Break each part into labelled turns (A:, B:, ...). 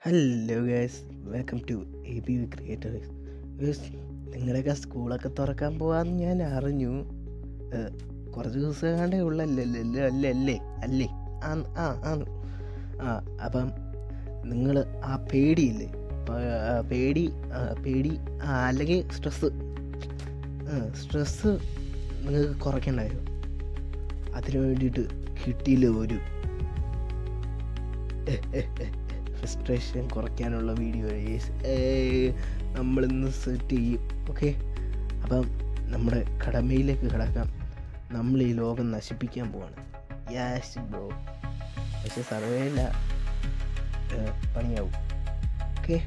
A: Hello guys, welcome to ABV creators. Guys, നിങ്ങളുടെയൊക്കെ സ്കൂളൊക്കെ തുറക്കാൻ പോകാമെന്ന് ഞാൻ അറിഞ്ഞു. കുറച്ച് ദിവസം കണ്ടേ ഉള്ളല്ലേ അല്ലേ? അപ്പം നിങ്ങൾ ആ പേടിയില്ലേ, പേടി അല്ലെങ്കിൽ സ്ട്രെസ്സ് നിങ്ങൾക്ക് കുറയ്ക്കണ്ടായോ? അതിനു വേണ്ടിയിട്ട് കിട്ടിയില്ല ഒരു ഫ്രസ്ട്രേഷൻ കുറയ്ക്കാനുള്ള വീഡിയോ നമ്മളിന്ന് സെറ്റ് ചെയ്യും. ഓക്കെ, അപ്പം നമ്മുടെ കടമയിലേക്ക് കിടക്കാം. നമ്മൾ ഈ ലോകം നശിപ്പിക്കാൻ പോവാണ്. യാസ് ബ്രോ, പക്ഷെ സർവേയില്ല, പണിയാവും. ഓക്കെ,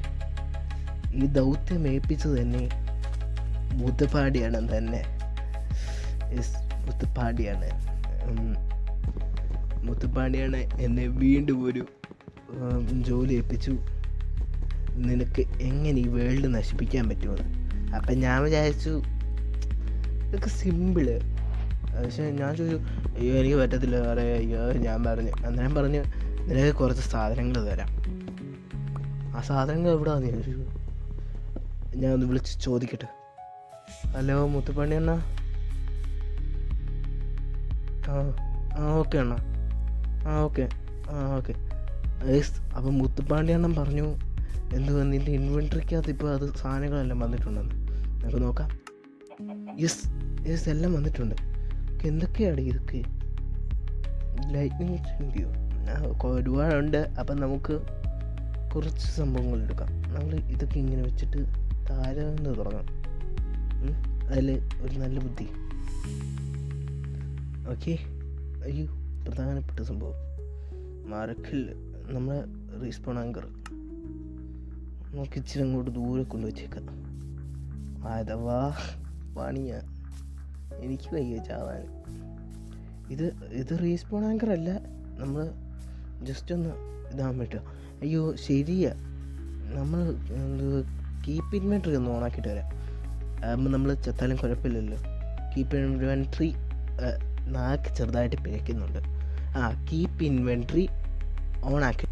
A: ഈ ദൗത്യം ഏൽപ്പിച്ചത് തന്നെ മുത്തുപ്പാടിയാണ് മുത്തുപ്പാടിയാണ് എന്നെ വീണ്ടും ഒരു ജോലി ഏൽപ്പിച്ചു. നിനക്ക് എങ്ങനെ ഈ വേൾഡ് നശിപ്പിക്കാൻ പറ്റുമെന്ന്. അപ്പം ഞാൻ വിചാരിച്ചു ഇതൊക്കെ സിമ്പിള്. പക്ഷേ ഞാൻ ചോദിച്ചു, അയ്യോ എനിക്ക് പറ്റത്തില്ല സാറേ, അയ്യോ. ഞാൻ പറഞ്ഞു നിനക്ക് കുറച്ച് സാധനങ്ങൾ തരാം. ആ സാധനങ്ങൾ എവിടെയാണെന്ന് ചോദിച്ചു. ഞാൻ ഒന്ന് വിളിച്ച് ചോദിക്കട്ടെ. ഹലോ മുത്തുപ്പാണ്ടി അണ്ണാ. ഓക്കെ അണ്ണാ. ഓക്കെ. അപ്പം മുത്തുപ്പാണ്ടി അണ്ണൻ പറഞ്ഞു, എന്തുവാ നിൻ്റെ ഇൻവെൻട്രിക്കകത്ത് ഇപ്പോൾ അത് സാധനങ്ങളെല്ലാം വന്നിട്ടുണ്ടെന്ന്. നമുക്ക് നോക്കാം. യെസ് എല്ലാം വന്നിട്ടുണ്ട്. എന്തൊക്കെയാണ് ഇതൊക്കെ? ലൈറ്റ്നിങ് സ്റ്റുഡിയോ ഒരുപാടുണ്ട്. അപ്പം നമുക്ക് കുറച്ച് സംഭവങ്ങൾ എടുക്കാം. നമ്മൾ ഇതൊക്കെ ഇങ്ങനെ വെച്ചിട്ട് താഴെ നിന്ന് തുടങ്ങാം. അതിൽ ഒരു നല്ല ബുദ്ധി. ഓക്കെ, അയ്യോ, പ്രധാനപ്പെട്ട സംഭവം മറക്കില്ല. നമ്മളെ റീസ്പോൺ ആങ്കർ നമുക്ക് ഇച്ചിരി അങ്ങോട്ട് ദൂരെ കൊണ്ടുവച്ചേക്കാം. അഥവാ പണിയാ, എനിക്ക് വയ്യ ചാവാൻ. ഇത് റീസ്പോൺ ആങ്കർ അല്ല, നമ്മൾ ജസ്റ്റ് ഒന്ന് ഇതാകാൻ പറ്റുക. അയ്യോ ശരിയാ, നമ്മൾ കീപ്പ് ഇൻവെൻട്രി ഒന്ന് ഓണാക്കിയിട്ട് വരാം. ആകുമ്പോൾ നമ്മൾ ചത്താലും കുഴപ്പമില്ലല്ലോ. കീപ്പ് ഇൻവെൻട്രി നാക്ക് ചെറുതായിട്ട് പിഴയ്ക്കുന്നുണ്ട്. കീപ്പ് ഇൻവെൻട്രി ഓണാക്കി.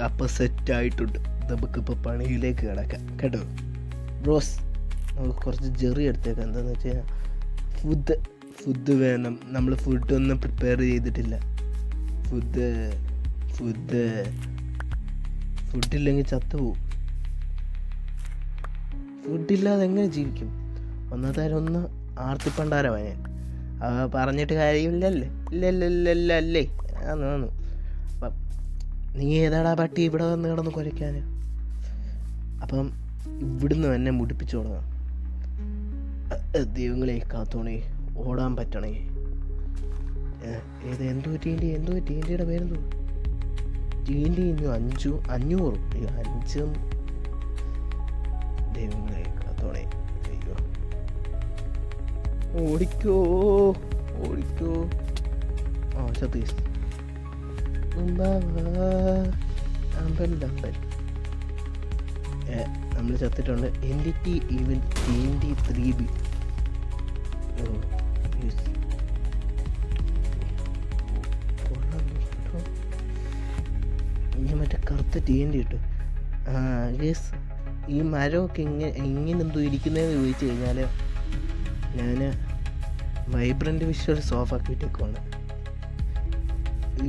A: അപ്പം സെറ്റായിട്ടുണ്ട്. നമുക്കിപ്പോൾ പണിയിലേക്ക് കിടക്കാം കേട്ടോ ബ്രോസ്. നമുക്ക് കുറച്ച് ജെറി എടുത്തേക്കാം. എന്താണെന്ന് വെച്ച് കഴിഞ്ഞാൽ ഫുഡ് വേണം. നമ്മൾ ഫുഡൊന്നും പ്രിപ്പയർ ചെയ്തിട്ടില്ല. ഫുഡില്ലെങ്കിൽ ചത്തുപോകും. ഫുഡില്ലാതെ എങ്ങനെ ജീവിക്കും? ഒന്നതായാലും ആർത്തിപ്പണ്ടാരമാണ് ഞാൻ. പറഞ്ഞിട്ട് കാര്യമില്ലല്ലേ? ആന്നു. അപ്പം നീ ഏതാടാ പട്ടി ഇവിടെ വന്ന് കിടന്ന് കുരയ്ക്കാൻ? അപ്പം ഇവിടുന്ന് തന്നെ മുടിപ്പിച്ചു തുടങ്ങാം. ദൈവങ്ങളെ കാത്തോണേ, ഓടാൻ പറ്റണേ. എന്തോ ടീൻ്റെ പേരെന്തോ? ടീൻ്റെ 500. 5 ദൈവങ്ങളെ കാത്തോണേ. അയ്യോ, ഓടിക്കോ. സതീഷ് നമ്മൾ ചത്തിട്ടുണ്ട്. NDT even TNT3B. ഇനി മറ്റേ കറുത്ത TNT ഇട്ടു. ഈ മരമൊക്കെ എങ്ങനെ എന്തോ ഇരിക്കുന്നതെന്ന് ചോദിച്ചു കഴിഞ്ഞാൽ ഞാൻ വൈബ്രൻ്റ് വിഷ്വൽസ് ഓഫ് ആക്കിയിട്ടേക്കുവാണ്.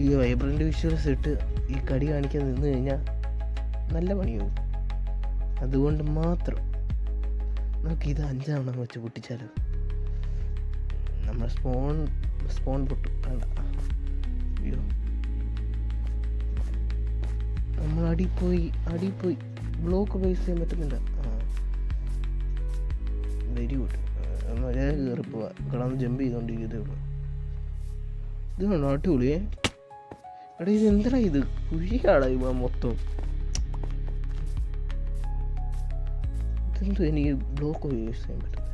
A: ഈ വൈബ്രൻ്റ് വിഷ്വൽസ് ഇട്ട് ഈ കടി കാണിക്കാൻ നിന്ന് കഴിഞ്ഞാൽ നല്ല പണിയാവും. അതുകൊണ്ട് മാത്രം നമുക്ക് ഇത് 5 എണ്ണം വെച്ച് പൊട്ടിച്ചാലോ. നമ്മൾ സ്പോൺ പൊട്ടും. വേണ്ട, അയ്യോ, നമ്മൾ അടിപ്പോയി ബ്ലോക്ക് ബേസ് ചെയ്യാൻ പറ്റുന്നില്ല. Very good. മര്യാദ കയറിപ്പോവാ, കിടന്ന് ജമ്പ് ചെയ്തുകൊണ്ടിരിക്കുന്നതേ ഉള്ളൂ. ഇത് വേണോ? അടിപൊളിയേ. എടാ, ഇത് എന്താ ഇത്? കുഴിയാടാ ഇവ മൊത്തം. ഇതെന്തോ എനിക്ക് ബ്ലോക്ക് യൂസ് ചെയ്യാൻ പറ്റുന്നത്.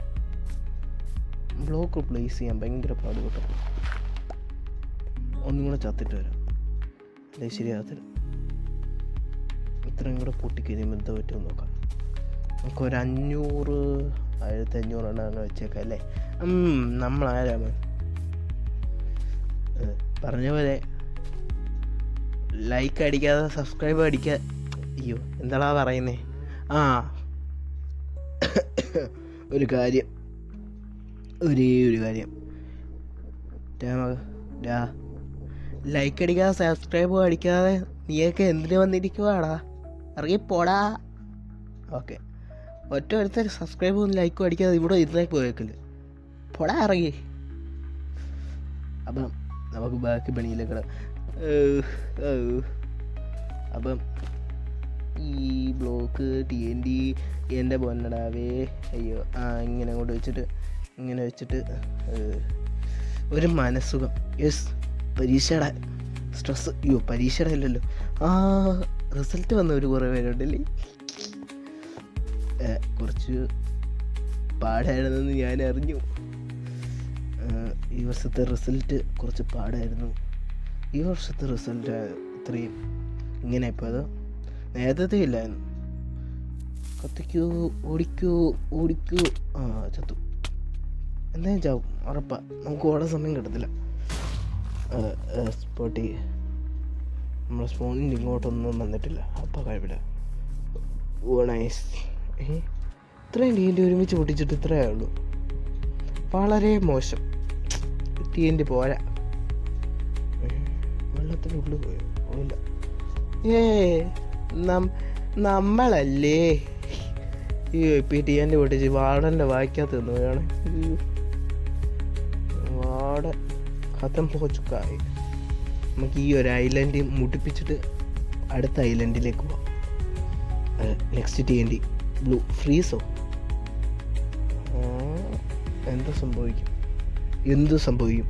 A: ബ്ലോക്ക് പ്ലേസ് ചെയ്യാൻ ഭയങ്കര പാട് കേട്ടോ. ഒന്നും കൂടെ ചത്തിട്ട് വരാം. അല്ലേ ശരിയാകത്തില്ല. ഇത്രയും കൂടെ പൊട്ടിക്കഴിയുമ്പോൾ എന്താ പറ്റുമെന്ന് നോക്കാം. നമുക്കൊരു 1500 എണ്ണം വെച്ചേക്കാം അല്ലേ? നമ്മളാരാമ പറഞ്ഞ പോലെ ലൈക്ക് അടിക്കാതെ സബ്സ്ക്രൈബ് അടിക്കാതെ, അയ്യോ എന്താടാ പറയുന്നേ, ആ ഒരു കാര്യം, ഒരേ ഒരു കാര്യം, ലൈക്ക് അടിക്കാതെ സബ്സ്ക്രൈബ് അടിക്കാതെ നീയൊക്കെ എന്തിനു വന്നിരിക്കുവാടാ, ഇറങ്ങിപ്പോടാ. ഓക്കെ, ഒറ്റ ഒരുത്തർ സബ്സ്ക്രൈബും ലൈക്കും അടിക്കാതെ ഇവിടെ ഇരുന്നേക്ക് പോയേക്കില്ല, പോടാ ഇറങ്ങി. അപ്പം നമുക്ക് ബാക്കി പണിയിലേക്കട. അപ്പം ഈ ബ്ലോക്ക് TNT എൻ്റെ പൊന്നടാവേ, അയ്യോ ഇങ്ങനെ അങ്ങോട്ട് വെച്ചിട്ട് ഒരു മനസ്സുഖം. യെസ്, പരീക്ഷയുടെ സ്ട്രെസ്, അയ്യോ പരീക്ഷയുടെ അല്ലല്ലോ, റിസൾട്ട് വന്ന ഒരു കുറേ പേരുണ്ടല്ലേ. കുറച്ച് പാടായിരുന്നെന്ന് ഞാൻ അറിഞ്ഞു. ഈ വർഷത്തെ റിസൾട്ട് കുറച്ച് പാടായിരുന്നു. ഈ വർഷത്തെ റിസൾട്ട് ഇത്രയും ഇങ്ങനെ ഇപ്പോൾ അത് നേരത്തെ ഇല്ലായിരുന്നു. കത്തിക്കൂ, ഓടിക്കൂ, ചത്തു. എന്തായാലും ചാവും ഉറപ്പാ, നമുക്ക് ഓടാൻ സമയം കിട്ടത്തില്ല. സ്പോട്ടി നമ്മളെ സ്പോണിൻ്റെ ഇങ്ങോട്ടൊന്നും വന്നിട്ടില്ല, അപ്പം കഴിവില്ല. ഓ നൈസ്. ഇത്രയും TNT ഒരുമിച്ച് പൊട്ടിച്ചിട്ട് ഇത്രയേ ഉള്ളൂ, വളരെ മോശം. TNT പോരാ, വെള്ളത്തിനുള്ളിൽ പോയോ? ഇല്ല, നമ്മളല്ലേ അയ്യോ ഇപ്പം ഈ TNT പൊട്ടിച്ച് വാർഡൻ്റെ വായിക്കാത്ത വേണം. വാർഡൻ കഥം പോച്ചുക്കായി. നമുക്ക് ഈ ഒരു ഐലൻഡ് മുട്ടിപ്പിച്ചിട്ട് അടുത്ത ഐലൻഡിലേക്ക് പോവാം. നെക്സ്റ്റ് TNT ബ്ലൂ ഫ്രീസോ, എന്ത് സംഭവിക്കും?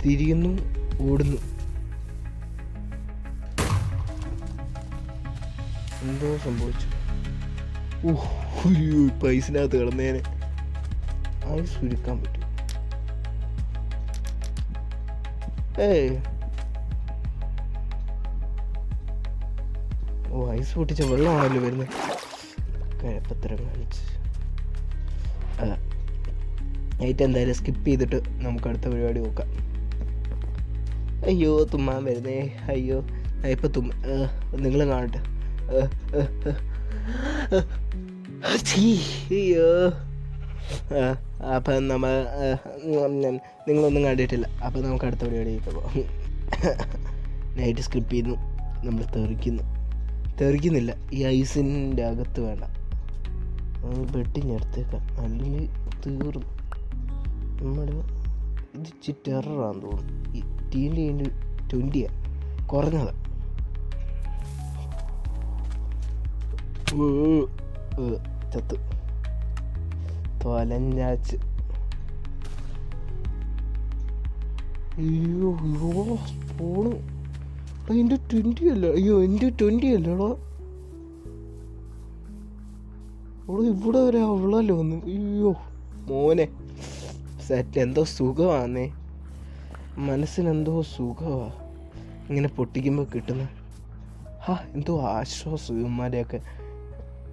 A: തിരിയുന്നു, ഓടുന്നു, എന്തോ സംഭവിച്ചു. പൈസനകത്ത് കിടന്നേനെ ഐസ് ഉരുക്കാൻ പറ്റും. ഐസ് പൊട്ടിച്ച വെള്ളമാണല്ലോ വരുന്നത്. കഴപ്പത്തരം കാണിച്ച് നൈറ്റ് എന്തായാലും സ്കിപ്പ് ചെയ്തിട്ട് നമുക്ക് അടുത്ത പരിപാടി നോക്കാം. അയ്യോ തുമ്മാൻ വരുന്നേ, അയ്യോ ഇപ്പം നിങ്ങൾ കാണട്ടെ. അയ്യോ അപ്പം നിങ്ങളൊന്നും കണ്ടിട്ടില്ല. അപ്പം നമുക്ക് അടുത്ത പരിപാടിയൊക്കെ പോകാം. നൈറ്റ് സ്കിപ്പ് ചെയ്യുന്നു, നമ്മൾ തെറിക്കുന്നില്ല. ഈ ഐസിൻ്റെ അകത്ത് വേണ്ട, വെട്ടിഞ്ഞെടുത്തേക്കാം, അല്ലെങ്കിൽ തീർന്നു. നമ്മൾ ഇത് ടെററാന്ന് തോന്നുന്നു. ഈ TNT കുറഞ്ഞത്. ചത്ത് തൊലഞ്ഞാച്ച്. അയ്യോ സ്പൂണ് എൻ്റെ 20 അല്ല, അയ്യോ എൻ്റെ 20 അല്ലടോ. ഇവിടെ വരെ അവളല്ലോ വന്നു. അയ്യോ മോനെ സെറ്റ്. എന്തോ സുഖമാന്നേ, മനസ്സിനെന്തോ സുഖമാ ഇങ്ങനെ പൊട്ടിക്കുമ്പോൾ കിട്ടുന്ന. എന്തോ ആശ്വാസം ഇവന്മാരെയൊക്കെ.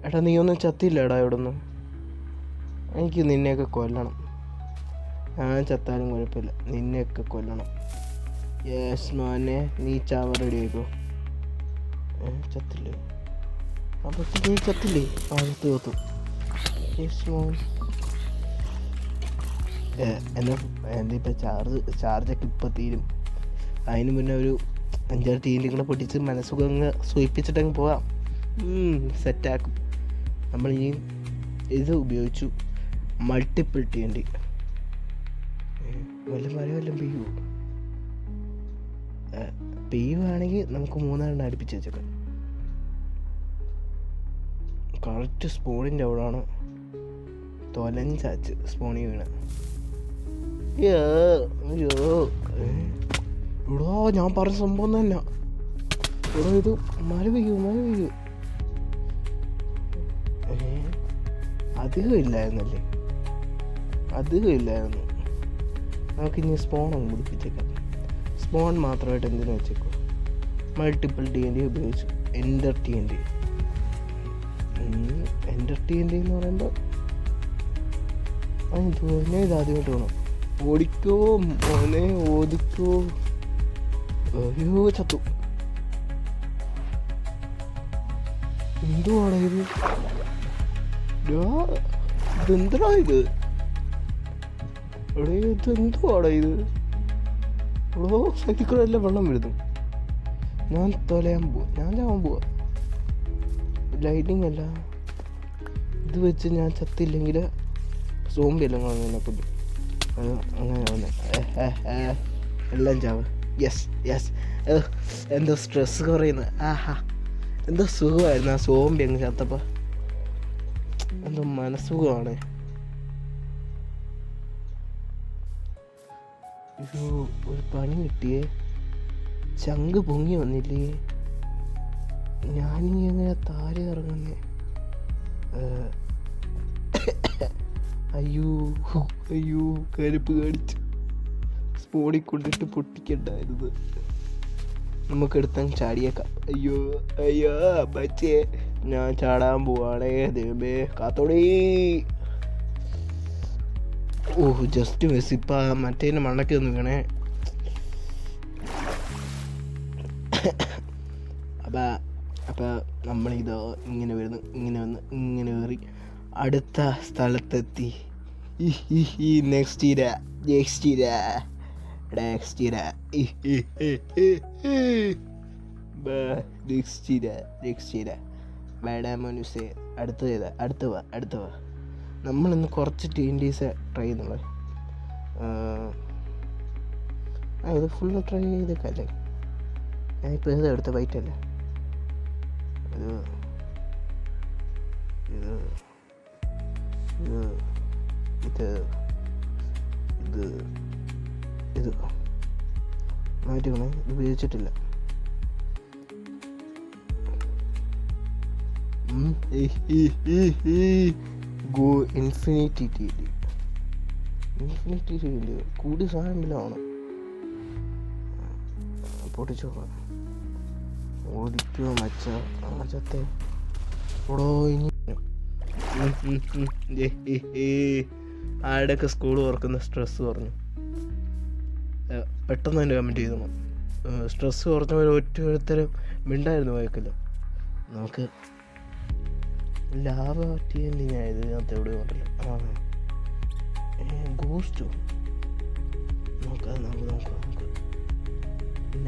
A: എടാ നീ ഒന്നും ചത്തില്ലടാ ഇവിടെ ഒന്നും. എനിക്ക് നിന്നെയൊക്കെ കൊല്ലണം. ഞാൻ ചത്താലും കുഴപ്പമില്ല, നിന്നെയൊക്കെ കൊല്ലണം. യെസ് മോനെ, നീ ചാവ റെഡി ആയിക്കോ. ചത്തില്ലേ? പക്ഷെ നീ ചത്തില്ലേ? തീർത്തു. യെസ് മോൻ. എൻ്റെ ഇപ്പം ചാർജൊക്കെ ഇപ്പം തീരും. അതിന് മുന്നേ ഒരു 5-6 TNT കൂടെ പൊട്ടിച്ച് മനസ്സുഖങ്ങ് സൂചിപ്പിച്ചിട്ടങ്ങ് പോവാം. സെറ്റാക്കും. നമ്മളിനി ഇത് ഉപയോഗിച്ചു മൾട്ടിപ്പിൾ TNT. വല്ല മഴ വല്ലതും പെയ്യുവാണെങ്കിൽ നമുക്ക് 3 അടുപ്പിച്ച് വെച്ചേക്കാം. കറക്റ്റ് സ്പോണിൻ്റെ അവിടെയാണ് തൊലഞ്ചാച്ച് സ്പോണി വീണ്. ഇവിടെ ഞാൻ പറഞ്ഞ സംഭവം തന്നെ. ഇവിടെ ഇത് മഴ പെയ്യൂ. അധികം ഇല്ലായിരുന്നല്ലേ? നമുക്കിനി സ്പോൺ അങ്ങ് പിടിപ്പിച്ചേക്കാം. സ്പോൺ മാത്രമായിട്ട് എന്തിനു വെച്ചേക്കോ? മൾട്ടിപ്പിൾ TNT ഉപയോഗിച്ചു. എൻ്റർ TNT എന്ന് പറയുമ്പോൾ ഞാൻ ഇതാദ്യമായിട്ട് വേണം. ഓടിക്കോ മോനെ, ഓടിക്കോ. അയ്യോ ചത്തു. എന്തുവാടാ ഇത്? ഇതെന്താ ഇത്? എടേ ഇതെന്തുവാടാ ഇത്? ഓ സൈക്കിളെല്ലാം വെള്ളം വരുന്നു. ഞാൻ ചാവാൻ പോവാ. ലൈറ്റിംഗ് അല്ല ഇത് വെച്ച് ഞാൻ ചത്തില്ലെങ്കിൽ സോംബി എല്ലാം കാണുന്ന കൊല്ലും. അത് അങ്ങനെ എല്ലാം ചാവ്. യെസ് എന്തോ സ്ട്രെസ് കുറയുന്നു. ആഹാ എന്തോ സുഖമായിരുന്നു ആ സോംബി അങ്ങ് ചത്തപ്പോൾ. എന്തോ മനസ്സുഖമാണ്. ഒരു പണി കിട്ടിയേ. ചങ്ക് പൊങ്ങി വന്നില്ലേ? ഞാനിനി എങ്ങനെ താഴെ ഇറങ്ങുന്നേ? അയ്യോ കരുപ്പ് കാണിച്ചു. സ്പോണിൽ കൊണ്ടിട്ട് പൊട്ടിക്കണ്ടായിരുന്നു. നമുക്കെടുത്തങ്ങ് ചാടിയേക്കാം. അയ്യോ ബച്ചേ, ഞാൻ ചാടാൻ പോവാണേ. ദൈവമേ കാത്തോടീ. Just miss. ഇപ്പം മറ്റേതിന് മണ്ണൊക്കെ ഒന്ന് വീണേ. അപ്പം നമ്മളിതോ ഇങ്ങനെ വരുന്നു, ഇങ്ങനെ വന്ന് ഇങ്ങനെ കയറി അടുത്ത സ്ഥലത്തെത്തി. നെക്സ്റ്റ് മോനുസേ. അടുത്ത വാ. നമ്മളിന്ന് കുറച്ച് ടീൻഡീസ് ട്രൈ ചെയ്യുന്നുള്ളൂ. ഇത് ഫുള്ള് ട്രൈ ചെയ്തേക്കല്ലേ. ഞാനിപ്പോൾ ഇത് എടുത്ത ബൈറ്റല്ലേ ഇത് മാറ്റിക്കണേ. ഇത് ഉപയോഗിച്ചിട്ടില്ല. ഗോ ഇൻഫിനിറ്റി കൂടി സാധനമില്ലാണ്. പൊട്ടിച്ചോക്കാം. ഓടിക്കോ മച്ചത്തെ ഓടോ. ഇനി ആരുടെയൊക്കെ സ്കൂൾ തുറക്കുന്ന സ്ട്രെസ് കുറഞ്ഞു. പെട്ടെന്ന് തന്നെ കമൻറ്റ് ചെയ്തു. സ്ട്രെസ് കുറഞ്ഞവർ ഒറ്റത്തരം മിണ്ടായിരുന്നു വയക്കില്ല. നമുക്ക് ലാഭ TNT ആയത് ഇതിനകത്ത് എവിടെ കൊണ്ടല്ലോ. ഗോസ്റ്റോ നോക്കാം.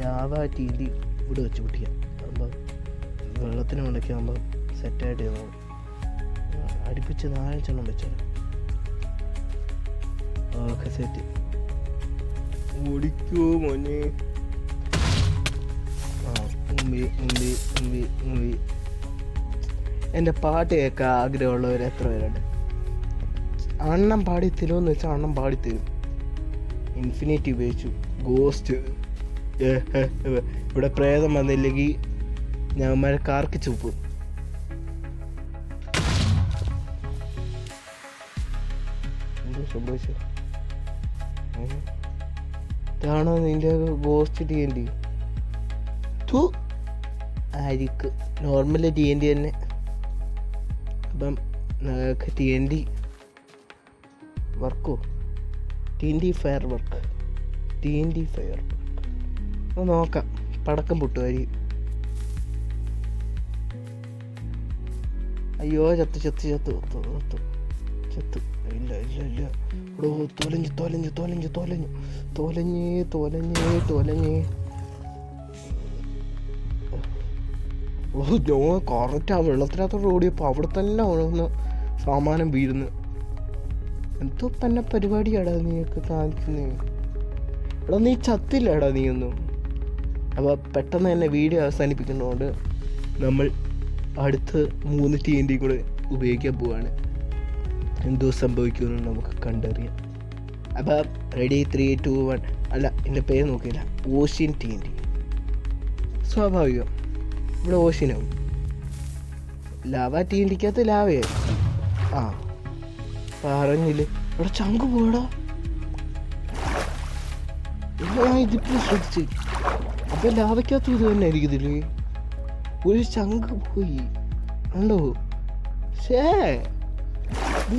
A: ലാഭ TNT ഇവിടെ വെച്ച് പൊട്ടിക്കാം. ആകുമ്പോൾ വെള്ളത്തിന് കൊണ്ടൊക്കെ ആകുമ്പോൾ സെറ്റായിട്ട് ചെയ്യണം. അടുപ്പിച്ച് 4 വെച്ചാലോ. Okay set. ഓടിക്കോ മോനെ. മുമ്പി എൻ്റെ പാട്ട് കേൾക്കാൻ ആഗ്രഹമുള്ളവർ എത്ര പേരുണ്ട്? അണ്ണം പാടിത്തരുമെന്ന് വെച്ചാൽ അണ്ണം പാടിത്തരും. ഇൻഫിനിറ്റി ഉപയോഗിച്ചു. ഗോസ്റ്റ് ഇവിടെ പ്രേതം വന്നില്ലെങ്കിൽ ഞമ്മരെ കാർക്ക് ചുപ്പും. എന്തോ സംഭവിച്ചു? ഇതാണോ നിന്റെ ഗോസ്റ്റ് TNT? ആയിരിക്കും നോർമൽ TNT തന്നെ. അപ്പം TNT വർക്കോ? TNT ഫയർ വർക്ക് നോക്കാം. പടക്കം പൊട്ടുകാരി. അയ്യോ ചത്ത്. ഇല്ല ഇവിടെ തൊലഞ്ഞ്. ഞാൻ കറക്റ്റ് ആ വെള്ളത്തിനകത്തോട് ഓടിയപ്പോൾ അവിടെ തന്നെ ഒന്ന് സാമാനം വീഴുന്നു. എന്തോ തന്നെ പരിപാടിയാടാ നീയൊക്കെ കാണിക്കുന്നേ. എടാ നീ ചത്തില്ലടാ നീയൊന്നും. അപ്പോൾ പെട്ടെന്ന് തന്നെ വീഡിയോ അവസാനിപ്പിക്കുന്നതുകൊണ്ട് നമ്മൾ അടുത്ത് 3 TNT കൂടെ ഉപയോഗിക്കാൻ പോവാണ്. എന്തോ സംഭവിക്കുമെന്ന് നമുക്ക് കണ്ടറിയാം. അപ്പം റെഡി 3, 2, 1. അല്ല എൻ്റെ പേര് നോക്കിയില്ല. Ocean TNT. സ്വാഭാവികം ഇവിടെ ഓഷ്യനാവും. ലാവ TNTക്കകത്ത് ലാവയായി. പറഞ്ഞില്ലേ ഇവിടെ ചങ്ക് പോടാ. ഇതിപ്പോൾ ശ്രദ്ധിച്ച്. അപ്പം ലാവയ്ക്കകത്ത് ഇത് തന്നെ ആയിരിക്കത്തില്ലേ? ഒരു ചങ്ക് പോയി ഉണ്ടോ?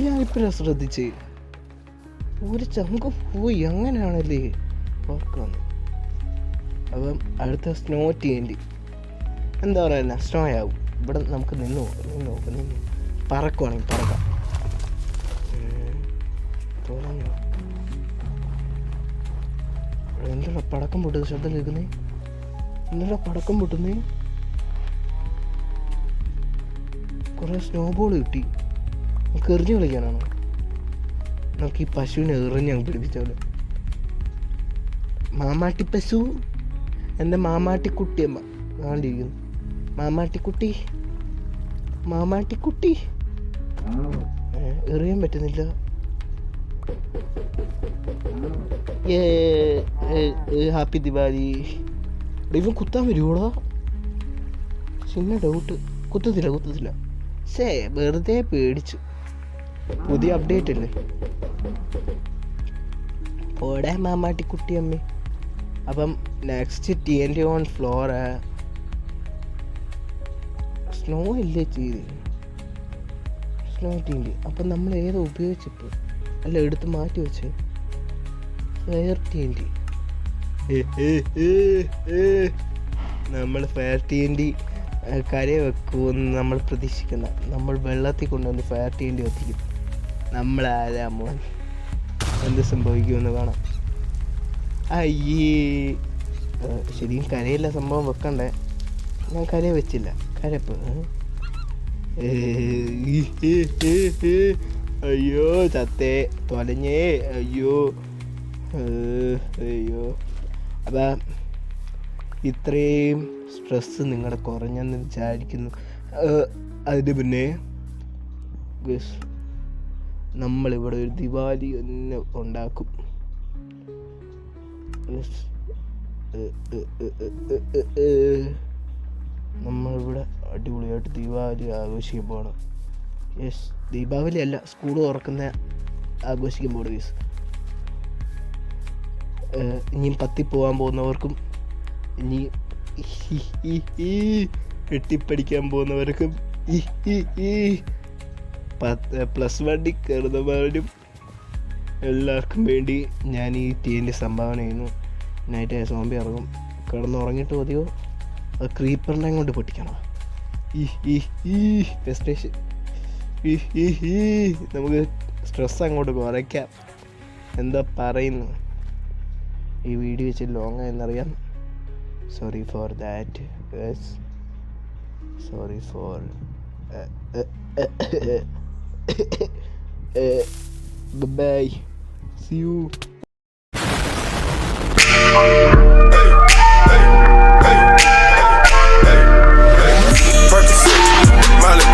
A: ഞാനിപ്പോഴാണ് ശ്രദ്ധിച്ച്. ഒരു ചങ്ക് പോയി. അങ്ങനെയാണല്ലേ? ഓർക്കാന്ന് അപ്പം അടുത്ത സ്നോ TNT എന്താ പറയുക, സ്നോ ആവും. ഇവിടെ നമുക്ക് നിന്ന് പറക്കുവാണെങ്കിൽ പറക്കാം. എന്താ പടക്കം പൊട്ടുന്നത്, ശബ്ദം കേൾക്കുന്നേ? എന്താ പടക്കം പൊട്ടുന്നേ? കുറേ സ്നോ ബോൾ കിട്ടി. നമുക്ക് എറിഞ്ഞ് കളിക്കാനാണോ? നമുക്ക് ഈ പശുവിനെ എറിഞ്ഞ് അങ്ങ് പിടിപ്പിച്ചോളൂ. മാമാട്ടി പശു, എൻ്റെ മാമാട്ടിക്കുട്ടിയമ്മ കാണ്ടിരിക്കുന്നു. മാമാട്ടിക്കുട്ടി എറിയാൻ പറ്റുന്നില്ല. ഹാപ്പി ദിവാലി. ഇവൻ കുത്താൻ വരുവോടാ? ചിന്ന ഡൗട്ട്. കുത്തത്തില്ല. വെറുതെ പേടിച്ചു. പുതിയ അപ്ഡേറ്റ് അല്ലേ? ഓടെ മാമാട്ടിക്കുട്ടിയമ്മ. അപ്പം next TNT on floor. Snow ഇല്ലേ ചെയ്ത് സ്നോ TNT. അപ്പം നമ്മൾ ഏതാ ഉപയോഗിച്ചപ്പോൾ? അല്ല, എടുത്ത് മാറ്റി വെച്ച് ഫയർ TNT. നമ്മൾ ഫയർ TNT കരയെ വെക്കുമെന്ന് നമ്മൾ പ്രതീക്ഷിക്കുന്ന, നമ്മൾ വെള്ളത്തിൽ കൊണ്ടുവന്ന് ഫയർ TNT എത്തിക്കും. നമ്മളാരാ മോൻ? എന്ത് സംഭവിക്കുമെന്ന് കാണാം. അയ്യേ, ശരിക്കും കരയില്ല സംഭവം വെക്കണ്ടേ. ഞാൻ കരയെ വെച്ചില്ല. കരപ്പ് അയ്യോ ചത്തേ തൊലഞ്ഞേ. അയ്യോ. അപ്പം ഇത്രയും സ്ട്രെസ്സ് നിങ്ങളുടെ കുറഞ്ഞെന്ന് വിചാരിക്കുന്നു. അതിന് പിന്നെ നമ്മളിവിടെ ഒരു ദിവാലി തന്നെ ഉണ്ടാക്കും. നമ്മളിവിടെ അടിപൊളിയായിട്ട് ദീപാവലി ആഘോഷിക്കാൻ പോകണം. ദീപാവലി അല്ല, സ്കൂൾ തുറക്കുന്ന ആഘോഷിക്കാൻ പോകണം. ഇനിയും 10 പോകാൻ പോകുന്നവർക്കും, ഇനി വെട്ടിപ്പടിക്കാൻ പോകുന്നവർക്കും, +1 കയറുന്നവരും എല്ലാവർക്കും വേണ്ടി ഞാൻ ഈ TNT സംഭാവന ചെയ്യുന്നു. നൈറ്റ് സോംബി ഇറങ്ങും. കിടന്നുറങ്ങിയിട്ട് മതിയോ? ക്രീപ്പറിനെ കൊണ്ട് പൊട്ടിക്കണം. ഫെസ്ട്രേഷൻ. നമുക്ക് സ്ട്രെസ് അങ്ങോട്ട് കുറയ്ക്കാം. എന്താ പറയുന്നു? ഈ വീഡിയോ വെച്ച് ലോങ് ആയെന്നറിയാം. Sorry for that. Sorry for bye. See you.